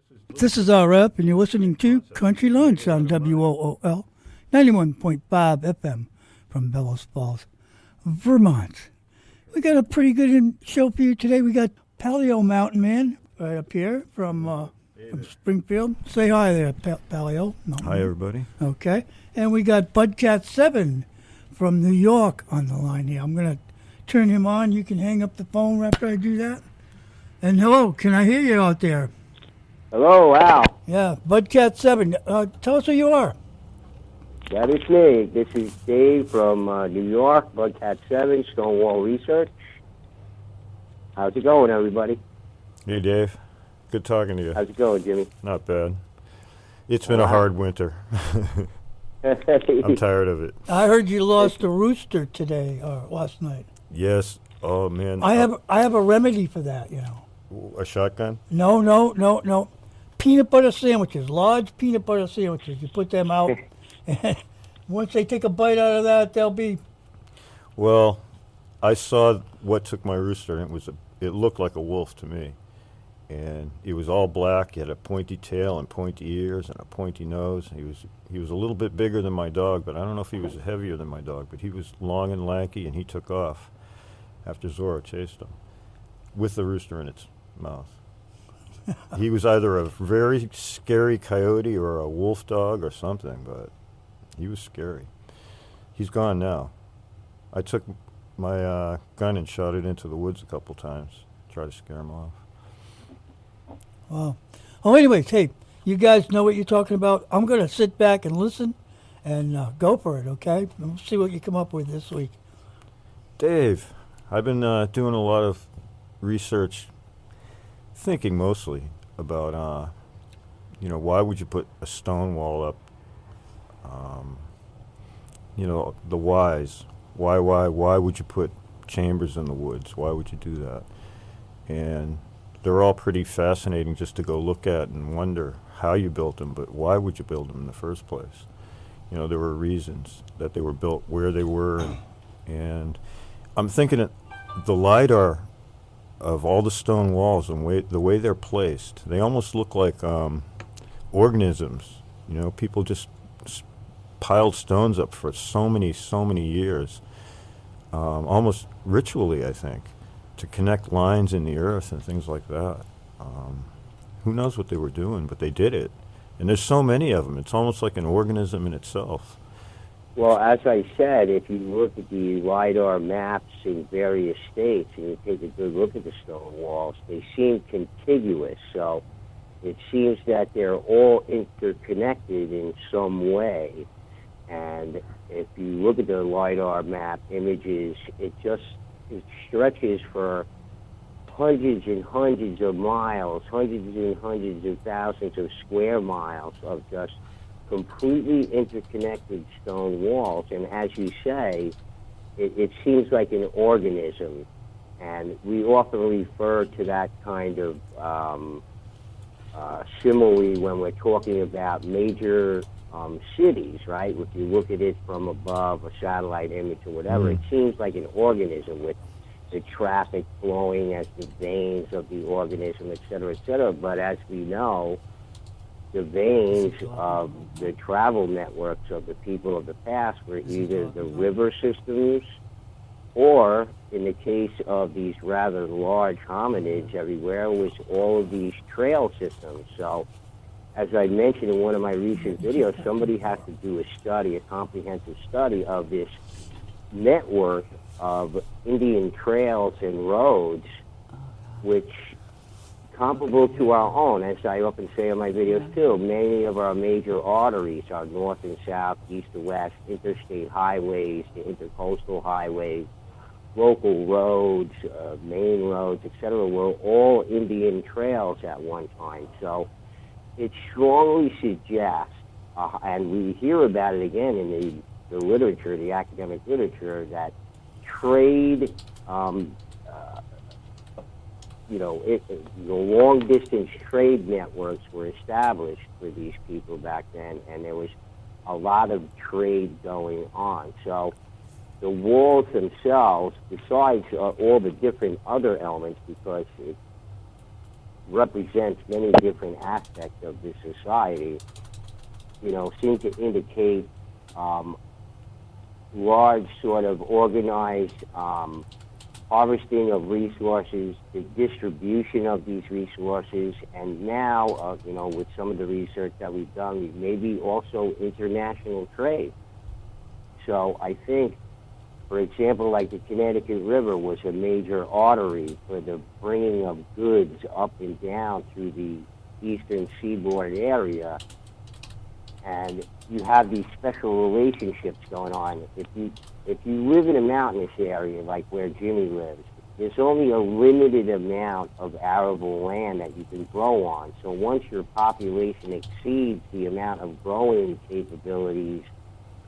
This is RF, and you're listening to Country Lunch on WOOL 91.5 FM from Bellows Falls, Vermont. We got a pretty good show for you today. We got Paleo Mountain Man right up here from Springfield. Say hi there, Paleo. Hi, everybody. Okay. And we got BudCat7 from New York on the line here. I'm going to turn him on. You can hang up the phone after I do that. And hello, can I hear you out there? Hello, Al. Yeah, BudCat7. Tell us who you are. That is me. This is Dave from New York, BudCat7, Stonewall Research. How's it going, everybody? Hey, Dave. Good talking to you. How's it going, Jimmy? Not bad. It's been a hard winter. I'm tired of it. I heard you lost a rooster today or last night. Yes. Oh, man. I have a remedy for that, you know. A shotgun? No. Peanut butter sandwiches, large peanut butter sandwiches. You put them out, and once they take a bite out of that, they'll be... Well, I saw what took my rooster, and it looked like a wolf to me. And it was all black. He had a pointy tail and pointy ears and a pointy nose. He was a little bit bigger than my dog, but I don't know if he was heavier than my dog. But he was long and lanky, and he took off after Zora chased him with the rooster in its mouth. He was either a very scary coyote or a wolf dog or something, but he was scary. He's gone now. I took my gun and shot it into the woods a couple times, try to scare him off. Wow. Oh, anyways, hey, you guys know what you're talking about. I'm going to sit back and listen and go for it, okay? We'll see what you come up with this week. Dave, I've been doing a lot of research, thinking mostly about, why would you put a stone wall up? The whys. Why would you put chambers in the woods? Why would you do that? And they're all pretty fascinating just to go look at and wonder how you built them, but why would you build them in the first place? There were reasons that they were built where they were, and I'm thinking that the LiDAR of all the stone walls and the way they're placed, they almost look like organisms. People just piled stones up for so many years, almost ritually, I think, to connect lines in the earth and things like that. Who knows what they were doing, but they did it. And there's so many of them. It's almost like an organism in itself. Well, as I said, if you look at the LiDAR maps in various states and you take a good look at the stone walls, they seem contiguous. So it seems that they're all interconnected in some way. And if you look at the LiDAR map images, it stretches for hundreds and hundreds of miles, hundreds and hundreds of thousands of square miles of just completely interconnected stone walls. And as you say, it seems like an organism. And we often refer to that kind of simile when we're talking about major cities, right? If you look at it from above, a satellite image or whatever, it seems like an organism with the traffic flowing as the veins of the organism, et cetera, et cetera. But as we know, the veins of the travel networks of the people of the past were either the river systems or, in the case of these rather large hominids everywhere, was all of these trail systems. So, as I mentioned in one of my recent videos, somebody has to do a comprehensive study of this network of Indian trails and roads, which comparable to our own, as I often say in my videos too. Many of our major arteries are north and south, east to west, interstate highways, the intercoastal highways, local roads, main roads, etc., were all Indian trails at one time. So it strongly suggests, and we hear about it again in the literature, the academic literature, that trade, the long-distance trade networks were established for these people back then, and there was a lot of trade going on. So the walls themselves, besides all the different other elements, because represents many different aspects of this society, seem to indicate large sort of organized harvesting of resources, the distribution of these resources, and now, with some of the research that we've done, maybe also international trade. So I think, for example, like the Connecticut River was a major artery for the bringing of goods up and down through the eastern seaboard area. And you have these special relationships going on. If you live in a mountainous area like where Jimmy lives, there's only a limited amount of arable land that you can grow on. So once your population exceeds the amount of growing capabilities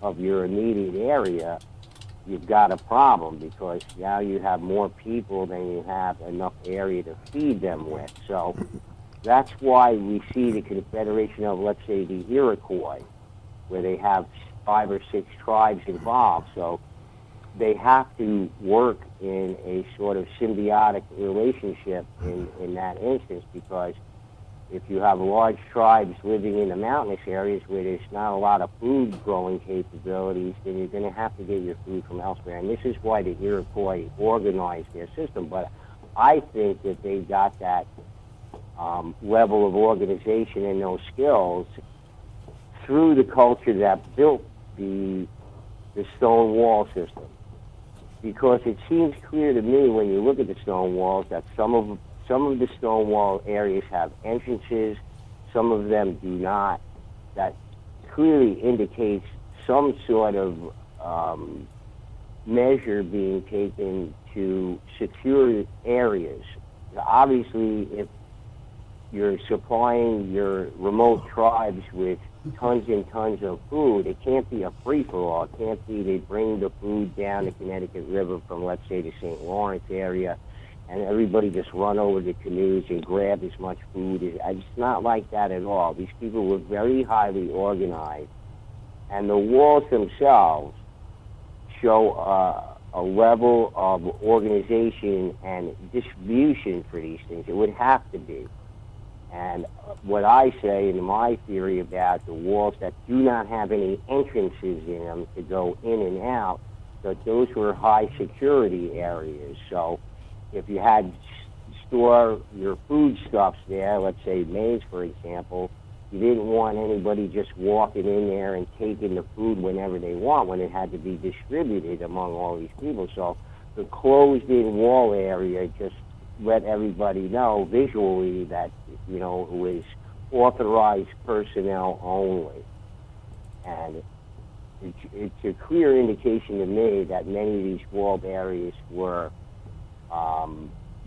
of your immediate area, you've got a problem, because now you have more people than you have enough area to feed them with. So that's why we see the confederation of, let's say, the Iroquois, where they have 5 or 6 tribes involved. So they have to work in a sort of symbiotic relationship in that instance, because if you have large tribes living in the mountainous areas where there's not a lot of food growing capabilities, then you're going to have to get your food from elsewhere. And this is why the Iroquois organized their system. But I think that they got that level of organization and those skills through the culture that built the stone wall system. Because it seems clear to me when you look at the stone walls that some of the stone wall areas have entrances, some of them do not. That clearly indicates some sort of measure being taken to secure areas. Obviously, if you're supplying your remote tribes with tons and tons of food, it can't be a free-for-all. It can't be they bring the food down the Connecticut River from, let's say, the St. Lawrence area, and everybody just run over the canoes and grab as much food. It's not like that at all. These people were very highly organized, and the walls themselves show a level of organization and distribution for these things. It would have to be. And what I say in my theory about the walls that do not have any entrances in them to go in and out, that those were high security areas. So if you had store your foodstuffs there, let's say maize, for example, you didn't want anybody just walking in there and taking the food whenever they want, when it had to be distributed among all these people. So the closed-in wall area just let everybody know visually that, it was authorized personnel only. And it's a clear indication to me that many of these walled areas were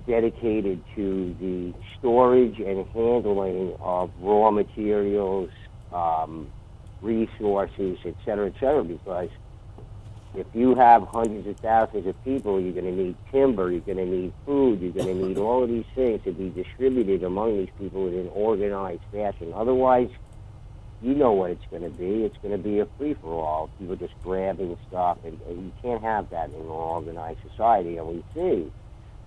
dedicated to the storage and handling of raw materials, resources, et cetera, because if you have hundreds of thousands of people, you're going to need timber, you're going to need food, you're going to need all of these things to be distributed among these people in an organized fashion. Otherwise, you know what it's going to be. It's going to be a free-for-all. People just grabbing stuff, and you can't have that in an organized society. And we see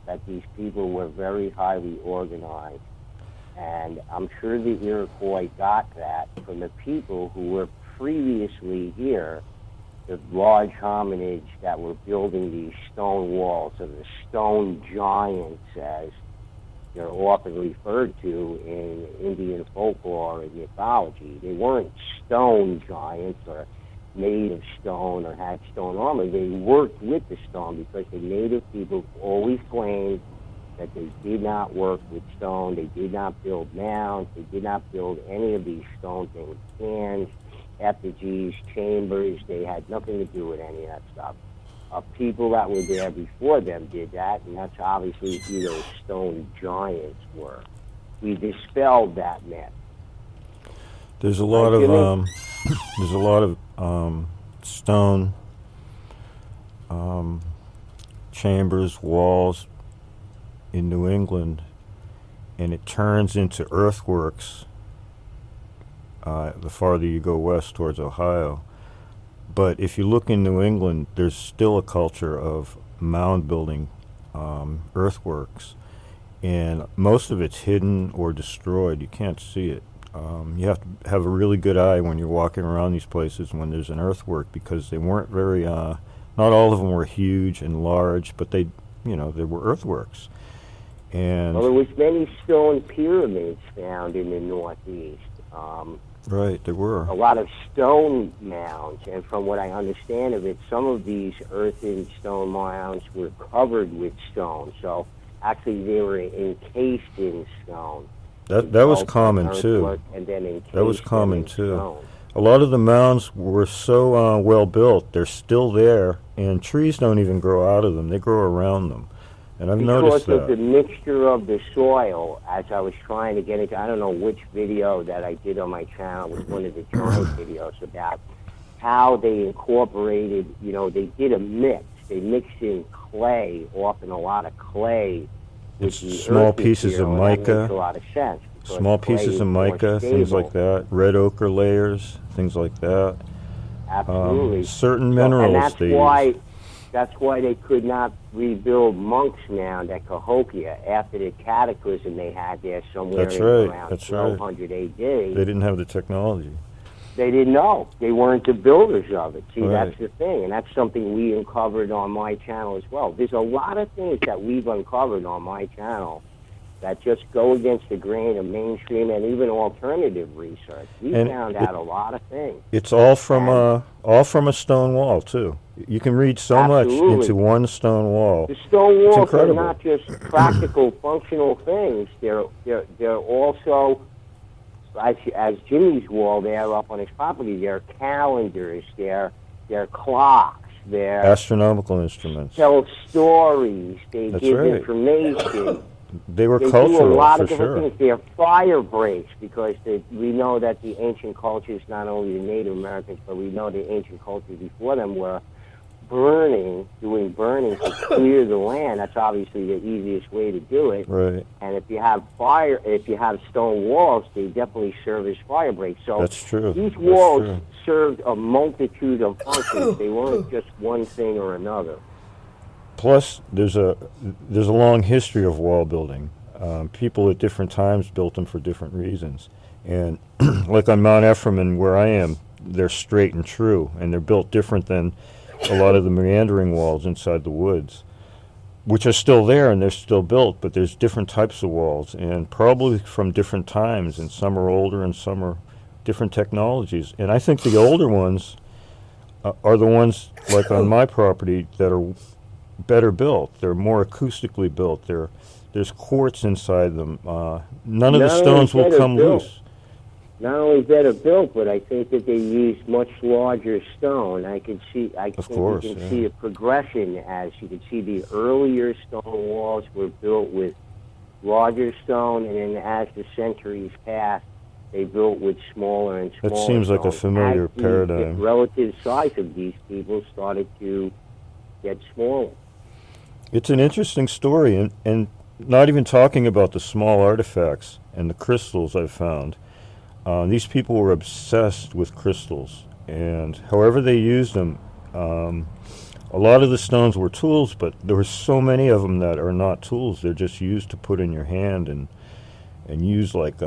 that these people were very highly organized. And I'm sure the Iroquois got that from the people who were previously here, the large hominids that were building these stone walls, or the stone giants, as they're often referred to in Indian folklore and mythology. They weren't stone giants or made of stone or had stone armor. They worked with the stone, because the native people always claimed that they did not work with stone. They did not build mounds. They did not build any of these stone things, cans, effigies, chambers. They had nothing to do with any of that stuff. People that were there before them did that, and that's obviously who those stone giants were. We dispelled that myth. There's a lot of stone chambers, walls in New England, and it turns into earthworks the farther you go west towards Ohio. But if you look in New England, there's still a culture of mound building, earthworks, and most of it's hidden or destroyed. You can't see it. You have to have a really good eye when you're walking around these places when there's an earthwork, because they weren't very, not all of them were huge and large, but they were earthworks. And Well, there was many stone pyramids found in the Northeast. right, there were. A lot of stone mounds, and from what I understand of it, some of these earthen stone mounds were covered with stone. So actually, they were encased in stone. That was common too. And then encased That was them common in too. stone. A lot of the mounds were so well built; they're still there, and trees don't even grow out of them; they grow around them. And I've noticed Because of the that. mixture of the soil, as I was trying to get into, I don't know which video that I did on my channel, was one of the giant videos about how they incorporated, they did a mix. They mixed in clay, often a lot of clay, with It's the small earth pieces of material, and that mica. makes a lot of sense. because Small clay pieces is of more mica, things stable. like that, red ochre layers, things like that. Absolutely. Certain So- minerals and that's they why use. that's why they could not rebuild Monk's Mound at Cahokia after the cataclysm they had there somewhere That's in right, around that's right. 1200 AD. They didn't have the technology. They didn't know. They weren't the builders of it. See, Right. that's the thing, and that's something we uncovered on my channel as well. There's a lot of things that we've uncovered on my channel that just go against the grain of mainstream and even alternative research. We And found out a lot of things. It's all from a stone wall too. You can read so much Absolutely. into one stone wall. The stone walls are incredible. not just practical, functional things. They're also, as Jimmy's wall there up on his property, they're calendars, they're clocks, they're Astronomical instruments. tell stories, they That's give right. information. They were They do a cultural lot for of different sure. things. They're fire breaks because we know that the ancient cultures, not only the Native Americans, but we know the ancient cultures before them were doing burning to clear the land. That's obviously the easiest way to do it. Right. And if you have stone walls, they definitely serve as fire breaks. So That's true. these That's walls true. served a multitude of functions. They weren't just one thing or another. Plus, there's a long history of wall building. People at different times built them for different reasons. And like on Mount Ephraim, where I am, they're straight and true, and they're built different than a lot of the meandering walls inside the woods, which are still there and they're still built, but there's different types of walls, and probably from different times, and some are older and some are different technologies. And I think the older ones are the ones, like on my property, that are better built. They're more acoustically built. There's quartz inside them. None of the Not stones only will better come built, loose. Not only better built, but I think that they used much larger stone. I think you can see a progression as you can see the earlier stone walls were built with larger stone, and then as the centuries passed, they built with smaller and smaller. That seems like a stone. familiar As the paradigm. relative size of these people started to get smaller. It's an interesting story, and not even talking about the small artifacts and the crystals I've found. These people were obsessed with crystals, and however they used them, a lot of the stones were tools, but there were so many of them that are not tools. They're just used to put in your hand and use like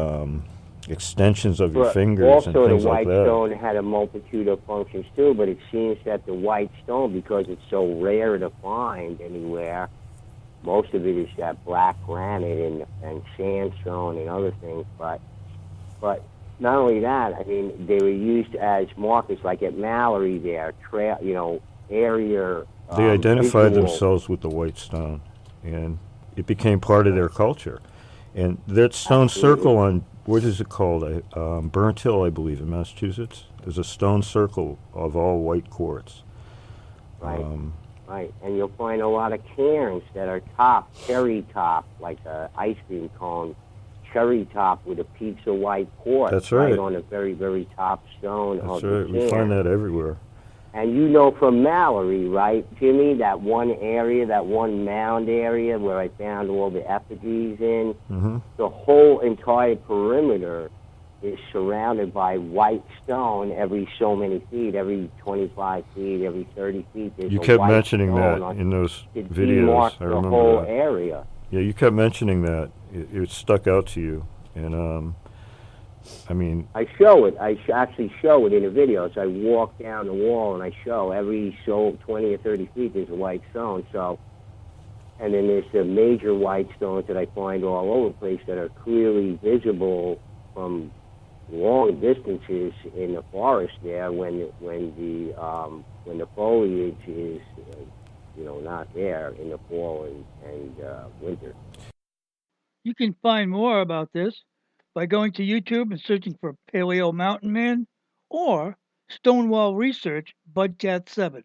extensions of your But fingers also, and things the like white that. stone had a multitude of functions too, but it seems that the white stone, because it's so rare to find anywhere, most of it is that black granite and sandstone and other things. But not only that, I mean, they were used as markers, like at Mallory there, area. They identified visual. themselves with the white stone, and it became part of their culture. And that stone Absolutely. circle on, what is it called? Burnt Hill, I believe, in Massachusetts. There's a stone circle of all white quartz. Right. Right, and you'll find a lot of cairns that are cherry top, like an ice cream cone, cherry top with a piece of white quartz. That's right. On the very, very top stone That's of the right. We cairn. find that everywhere. And you know from Mallory, right, Jimmy, that one area, that one mound area where I found all the effigies in, Mm-hmm. the whole entire perimeter is surrounded by white stone every so many feet, every 25 feet, every 30 feet. There's You a kept white mentioning stone that on in those to videos. demark I the remember whole that. area. Yeah, you kept mentioning that. It stuck out to you. And, I mean, I show it. Actually show it in the videos. I walk down the wall and I show every 20 or 30 feet there's a white stone. So, and then there's the major white stones that I find all over the place that are clearly visible from long distances in the forest there when the foliage is not there in the fall and winter. You can find more about this by going to YouTube and searching for Paleo Mountain Man or Stonewall Research BudCat7.